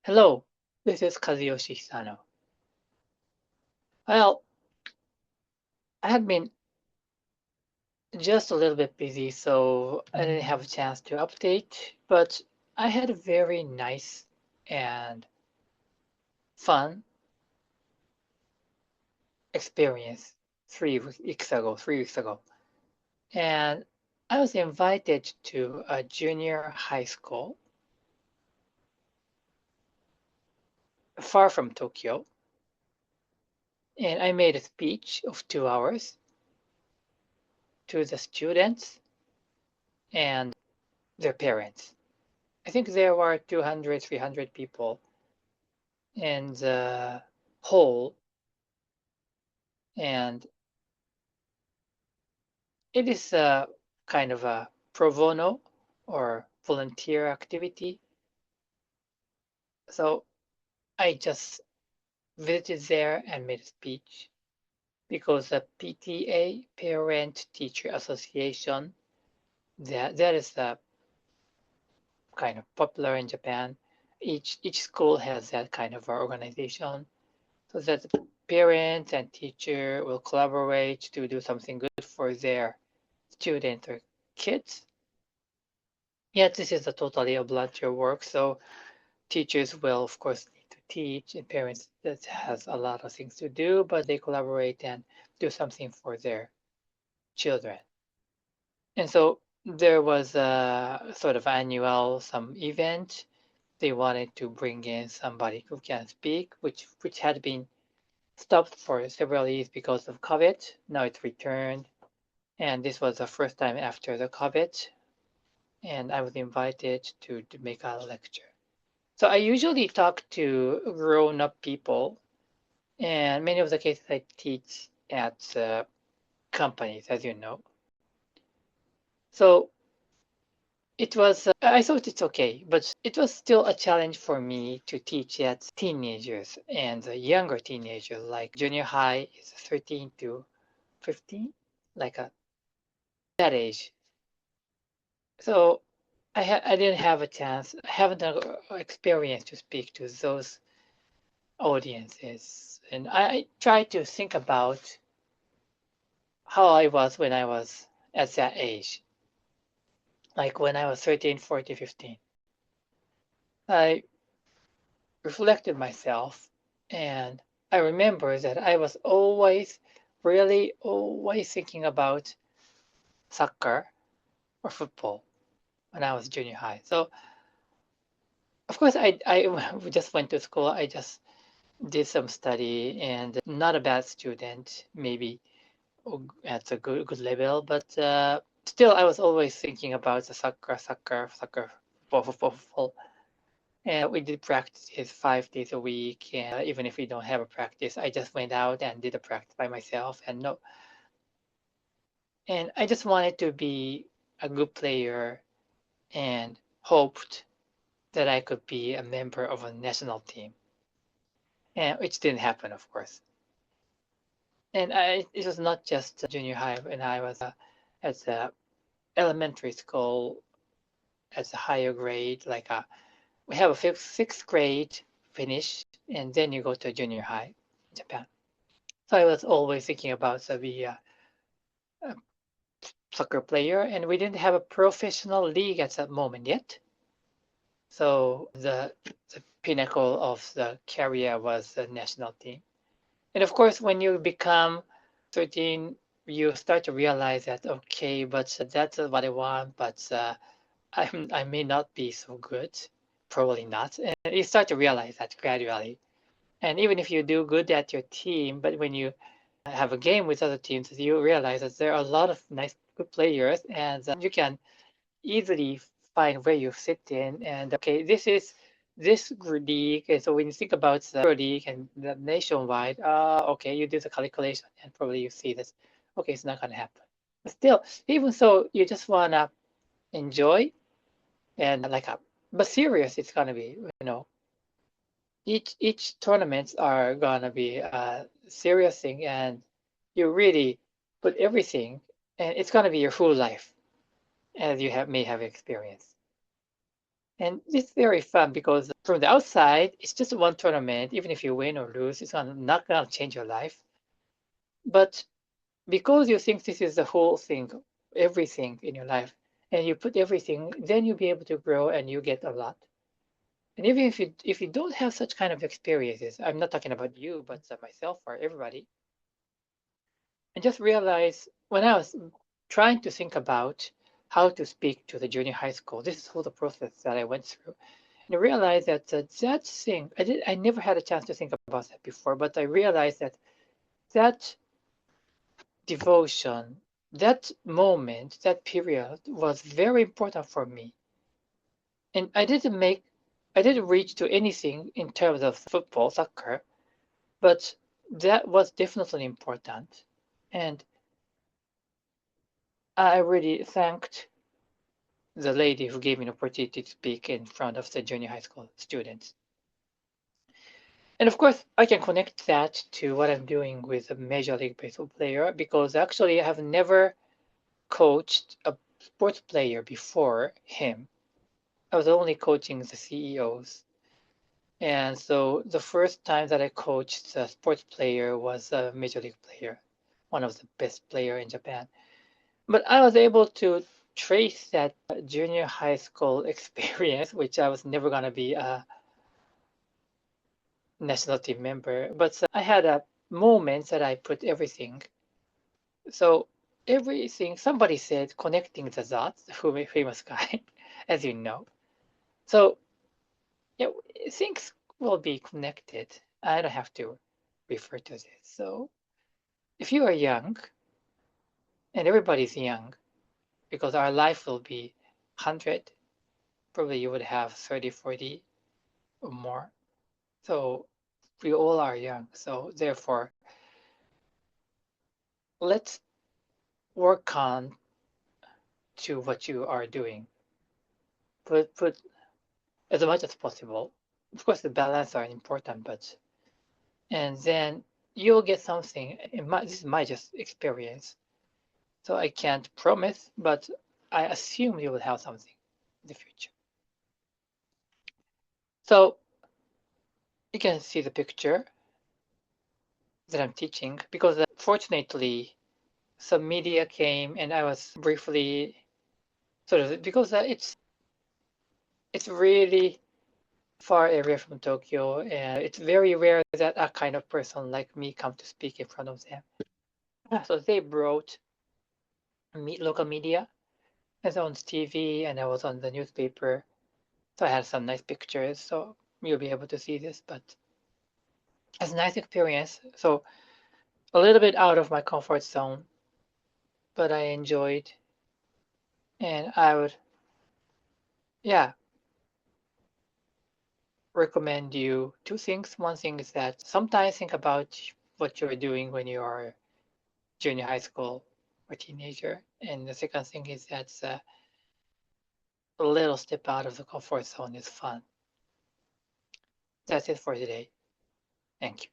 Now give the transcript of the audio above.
Hello, this is Kazuyoshi Hisano. Well, I had been just a little bit busy, so I didn't have a chance to update, but I had a very nice and fun experience 3 weeks ago. And I was invited to a junior high school far from Tokyo, and I made a speech of 2 hours to the students and their parents. I think there were 200, 300 people in the hall, and it is a kind of a pro bono or volunteer activity. So I just visited there and made a speech because the PTA, Parent Teacher Association, that is kind of popular in Japan. Each school has that kind of organization, so that the parents and teacher will collaborate to do something good for their students or kids. Yet this is a totally a volunteer work, so teachers will of course need to teach, and parents that has a lot of things to do, but they collaborate and do something for their children. And so there was a sort of annual some event. They wanted to bring in somebody who can speak, which had been stopped for several years because of COVID. Now it's returned, and this was the first time after the COVID, and I was invited to make a lecture. So I usually talk to grown-up people, and many of the cases I teach at companies, as you know. So it was, I thought it's okay, but it was still a challenge for me to teach at teenagers and younger teenagers, like junior high is 13 to 15, like that age. So I didn't have a chance, I haven't experience to speak to those audiences. And I try to think about how I was when I was at that age, like when I was 13, 14, 15. I reflected myself, and I remember that I was always, really always thinking about soccer or football when I was junior high. So of course I just went to school. I just did some study and not a bad student, maybe at a good level, but still I was always thinking about the soccer, football. And we did practice 5 days a week, and even if we don't have a practice, I just went out and did a practice by myself. And no, and I just wanted to be a good player and hoped that I could be a member of a national team, and which didn't happen, of course. And it was not just junior high when I was at the elementary school as a higher grade, like we have a sixth grade finish, and then you go to junior high in Japan. So I was always thinking about to be a soccer player, and we didn't have a professional league at that moment yet. So the pinnacle of the career was the national team. And of course, when you become 13, you start to realize that, okay, but that's what I want, but I may not be so good, probably not. And you start to realize that gradually. And even if you do good at your team, but when you have a game with other teams, you realize that there are a lot of nice, good players, and you can easily find where you fit in. And okay, this is this league. And so when you think about the league and the nationwide, okay, you do the calculation and probably you see this. Okay, it's not gonna happen. But still, even so, you just wanna enjoy and like but serious. It's gonna be, each tournaments are gonna be a serious thing, and you really put everything, and it's gonna be your whole life, as you may have experienced. And it's very fun because from the outside, it's just one tournament. Even if you win or lose, it's not gonna change your life. But because you think this is the whole thing, everything in your life, and you put everything, then you'll be able to grow and you get a lot. And even if you don't have such kind of experiences, I'm not talking about you, but myself or everybody, and just realize when I was trying to think about how to speak to the junior high school, this is all the process that I went through. And I realized that that thing, I never had a chance to think about that before, but I realized that that devotion, that moment, that period was very important for me. And I didn't reach to anything in terms of football, soccer, but that was definitely important. And I really thanked the lady who gave me an opportunity to speak in front of the junior high school students. And of course, I can connect that to what I'm doing with a Major League Baseball player because actually I have never coached a sports player before him. I was only coaching the CEOs. And so the first time that I coached a sports player was a Major League player, one of the best player in Japan. But I was able to trace that junior high school experience, which I was never going to be a national team member. But I had a moment that I put everything. So everything, somebody said connecting the dots, who famous guy, as you know. So yeah, things will be connected. I don't have to refer to this. So if you are young, and everybody's young, because our life will be 100, probably you would have 30, 40 or more. So we all are young. So therefore, let's work on to what you are doing. Put as much as possible. Of course, the balance are important, but and then you'll get something. This is my just experience, so I can't promise, but I assume you will have something in the future. So you can see the picture that I'm teaching because fortunately some media came and I was briefly sort of because it's really far away from Tokyo and it's very rare that a kind of person like me come to speak in front of them. So they brought local media. I was on TV and I was on the newspaper. So I had some nice pictures. So you'll be able to see this, but it's a nice experience. So a little bit out of my comfort zone, but I enjoyed and I would, yeah, recommend you two things. One thing is that sometimes think about what you're doing when you are junior high school or teenager. And the second thing is that a little step out of the comfort zone is fun. That's it for today. Thank you.